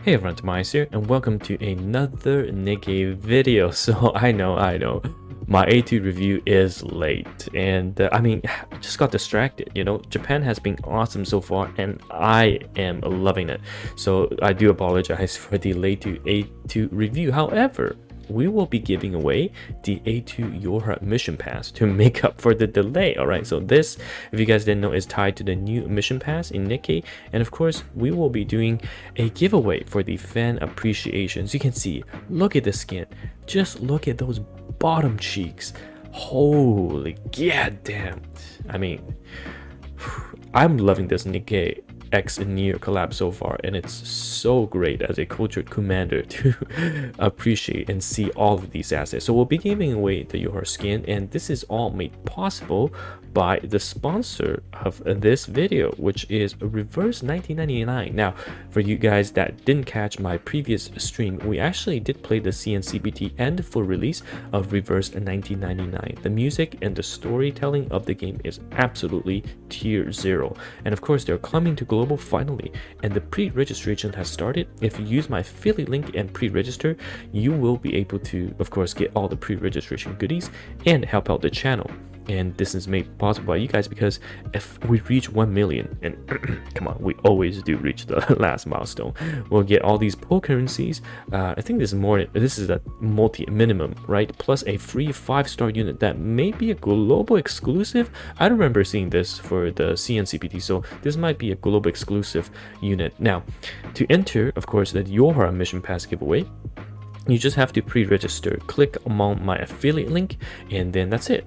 Hey everyone, TimaeuSS here, and welcome to another NIKKE video. So I know, my A2 review is late, and I just got distracted. Japan has been awesome so far, and I am loving it. So I do apologize for the late A2 review. However, we will be giving away the A2 Yorha mission pass to make up for the delay. All right, so this, if you guys didn't know, is tied to the new mission pass in NIKKE, and of course we will be doing a giveaway for the fan appreciation. So you can see, look at the skin, just look at those bottom cheeks. Holy goddamn. I'm loving this NIKKE X Nier collab so far, and it's so great as a cultured commander to appreciate and see all of these assets. So we'll be giving away the Yorha skin, and this is all made possible by the sponsor of this video, which is Reverse 1999. Now, for you guys that didn't catch my previous stream, we actually did play the CNCBT and full release of Reverse 1999. The music and the storytelling of the game is absolutely tier 0, and of course they're coming to global finally, and the pre-registration has started. If you use my affiliate link and pre-register, you will be able to, of course, get all the pre-registration goodies and help out the channel. And this is made possible by you guys, because if we reach 1 million, and come on, we always do reach the last milestone, we'll get all these pull currencies. I think this is a multi minimum, right? Plus a free 5-star unit that may be a global exclusive. I don't remember seeing this for the CNCPT, so this might be a global exclusive unit. Now, to enter, of course, the Yorha mission pass giveaway, you just have to pre-register, click among my affiliate link, and then that's it.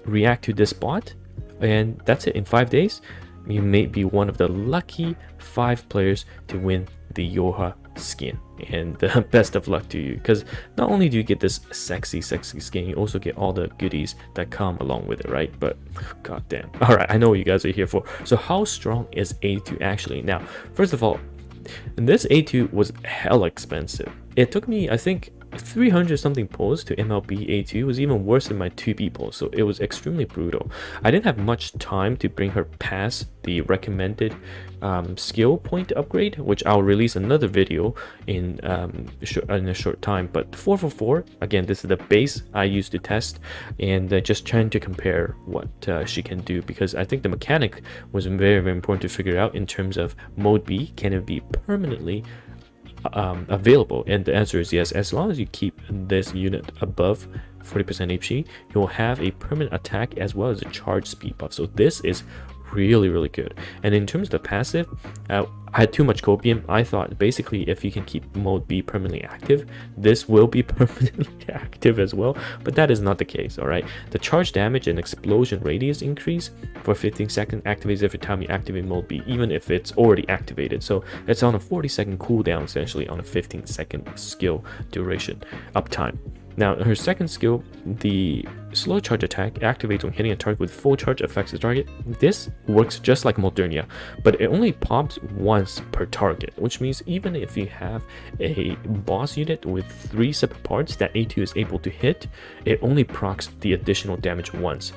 React to this bot, and that's it. In 5 days, you may be one of the lucky 5 players to win the Yorha skin. And best of luck to you, because not only do you get this sexy skin, you also get all the goodies that come along with it, right? But goddamn. All right, I know what you guys are here for. So how strong is A2 actually? Now, first of all, this A2 was hella expensive. It took me, I think, 300 something pulls to MLB A2. It was even worse than my 2B pull, so it was extremely brutal. I didn't have much time to bring her past the recommended skill point upgrade, which I'll release another video in a short time. But 444, again, this is the base I used to test, and just trying to compare what she can do, because I think the mechanic was very, very important to figure out in terms of mode B. Can it be permanently available? And the answer is yes. As long as you keep this unit above 40% HP, you'll have a permanent attack as well as a charge speed buff. So this is really good. And in terms of the passive, I had too much copium. I thought basically if you can keep mode B permanently active, this will be permanently active as well, but that is not the case. All right, the charge damage and explosion radius increase for 15 seconds activates every time you activate mode B, even if it's already activated. So it's on a 40-second cooldown, essentially on a 15-second skill duration uptime. Now, her second skill, the slow charge attack, activates when hitting a target with full charge, affects the target. This works just like Modernia, but it only pops once per target, which means even if you have a boss unit with 3 separate parts that A2 is able to hit, it only procs the additional damage once.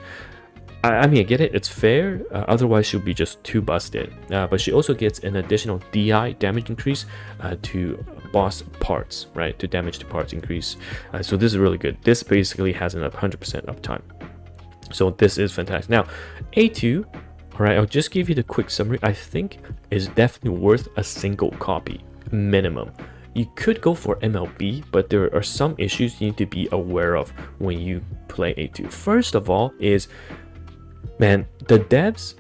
I mean, I get it, it's fair, otherwise she'll be just too busted. But she also gets an additional DI damage increase to boss parts, right? To damage to parts increase. So this is really good. This basically has an 100% uptime. So this is fantastic. Now, A2, all right, I'll just give you the quick summary. I think is definitely worth a single copy, minimum. You could go for MLB, but there are some issues you need to be aware of when you play A2. First of all is, man, the devs,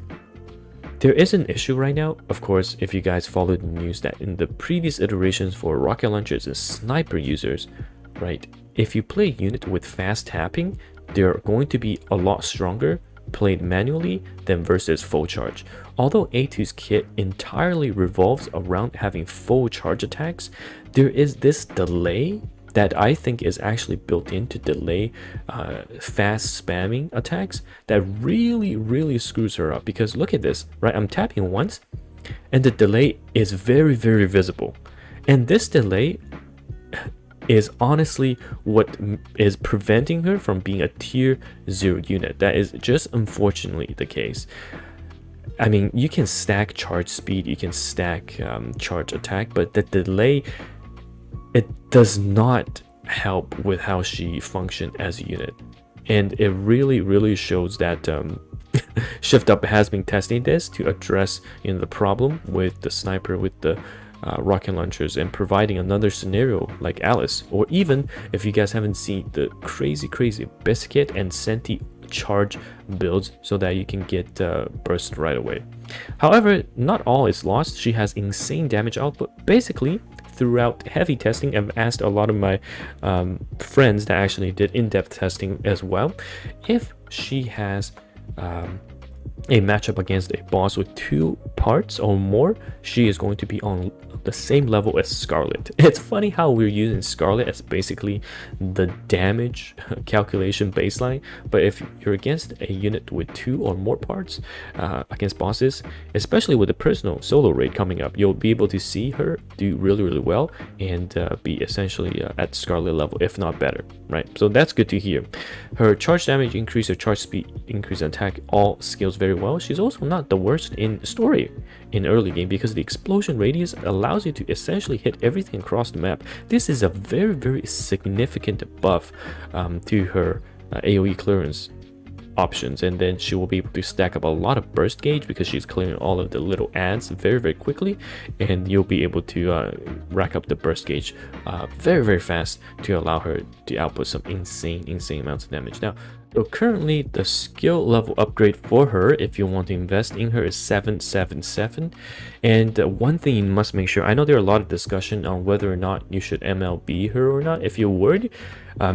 there is an issue right now. Of course, if you guys followed the news, that in the previous iterations for rocket launchers and sniper users, right, if you play a unit with fast tapping, they're going to be a lot stronger played manually than versus full charge. Although A2's kit entirely revolves around having full charge attacks, there is this delay that I think is actually built in to delay fast spamming attacks that really screws her up. Because look at this, right? I'm tapping once and the delay is very visible, and this delay is honestly what is preventing her from being a tier 0 unit. That is just unfortunately the case. I mean, you can stack charge speed, you can stack charge attack, but the delay, it does not help with how she functions as a unit. And it really shows that Shift Up has been testing this to address the problem with the sniper, with the rocket launchers, and providing another scenario like Alice, or even if you guys haven't seen the crazy Biscuit and Senti charge builds so that you can get burst right away. However, not all is lost. She has insane damage output. Basically, throughout heavy testing, I've asked a lot of my friends that actually did in-depth testing as well, if she has a matchup against a boss with 2 parts or more, she is going to be on the same level as Scarlet. It's funny how we're using Scarlet as basically the damage calculation baseline, but if you're against a unit with 2 or more parts against bosses, especially with the personal solo raid coming up, you'll be able to see her do really well and be essentially at Scarlet level, if not better, right? So that's good to hear. Her charge damage increase, her charge speed increase, attack, all skills very well. She's also not the worst in story in early game because the explosion radius allows you to essentially hit everything across the map. This is a very significant buff to her AoE clearance options, and then she will be able to stack up a lot of burst gauge because she's clearing all of the little ads very quickly, and you'll be able to rack up the burst gauge very fast to allow her to output some insane amounts of damage. Now, so currently the skill level upgrade for her, if you want to invest in her, is 777. And one thing you must make sure, I know there are a lot of discussion on whether or not you should MLB her or not, if you would,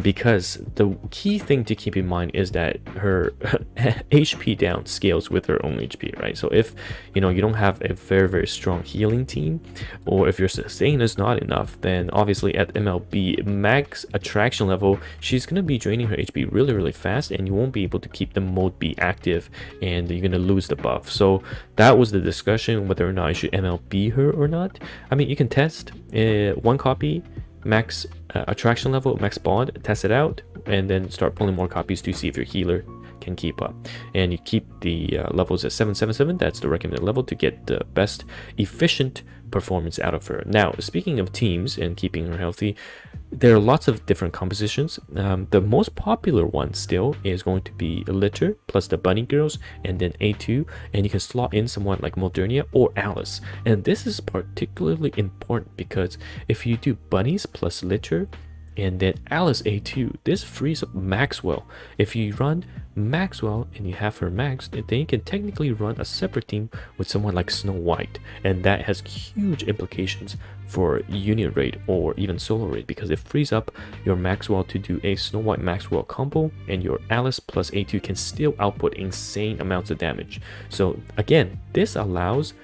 because the key thing to keep in mind is that her HP down scales with her own HP, right? So if you don't have a very strong healing team, or if your sustain is not enough, then obviously at MLB max attraction level, she's going to be draining her HP really fast, and you won't be able to keep the mode B active, and you're going to lose the buff. So that was the discussion, whether or not I should MLB her or not. I mean, you can test 1 copy, max attraction level, max bond, test it out, and then start pulling more copies to see if your healer can keep up. And you keep the levels at 777. That's the recommended level to get the best efficient performance out of her. Now, speaking of teams and keeping her healthy, there are lots of different compositions. The most popular one still is going to be Litter plus the Bunny Girls, and then A2, and you can slot in someone like Modernia or Alice. And this is particularly important because if you do Bunnies plus Litter and then Alice A2, this frees up Maxwell. If you run Maxwell and you have her maxed, then you can technically run a separate team with someone like Snow White, and that has huge implications for unit raid or even solo raid, because it frees up your Maxwell to do a Snow White Maxwell combo, and your Alice plus A2 can still output insane amounts of damage. So again, this allows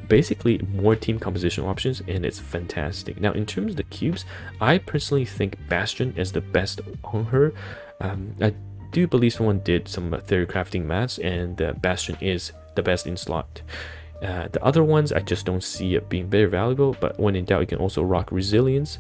basically more team composition options, and it's fantastic. Now, in terms of the cubes, I personally think Bastion is the best on her. I do believe someone did some theory crafting maths, and Bastion is the best in slot. The other ones, I just don't see it being very valuable, but when in doubt, you can also rock Resilience.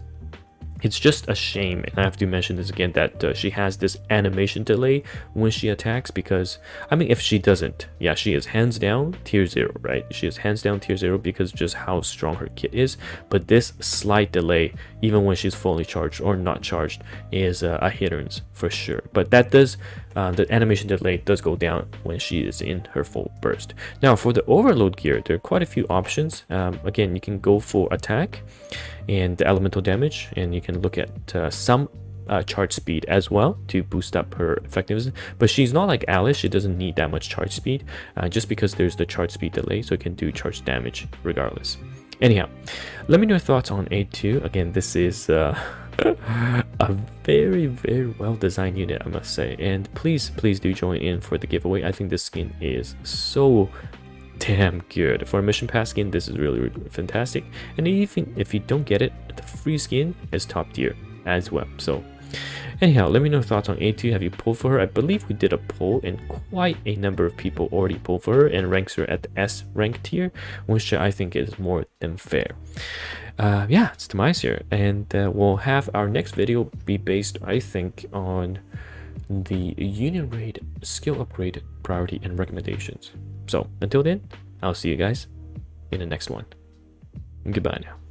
It's just a shame, and I have to mention this again, that she has this animation delay when she attacks, because, I mean, if she doesn't, yeah, she is hands down tier 0, right? She is hands down tier 0 because just how strong her kit is, but this slight delay, even when she's fully charged or not charged, is a hindrance for sure. But that does, the animation delay does go down when she is in her full burst. Now, for the overload gear, there are quite a few options. Again, you can go for attack and the elemental damage, and you can look at some charge speed as well to boost up her effectiveness, but she's not like Alice. She doesn't need that much charge speed, just because there's the charge speed delay, so it can do charge damage regardless. Anyhow, let me know your thoughts on A2. Again, this is a very well designed unit, I must say, and please do join in for the giveaway. I think this skin is so damn good. For a mission pass skin, this is really fantastic, and even if you don't get it, the free skin is top tier as well. So anyhow, let me know your thoughts on A2. Have you pulled for her? I believe we did a poll, and quite a number of people already pulled for her and ranks her at the S rank tier, which I think is more than fair. Yeah, it's TimaeuSS here, and we'll have our next video be based, I think, on the Union Raid skill upgrade priority and recommendations. So until then, I'll see you guys in the next one. Goodbye now.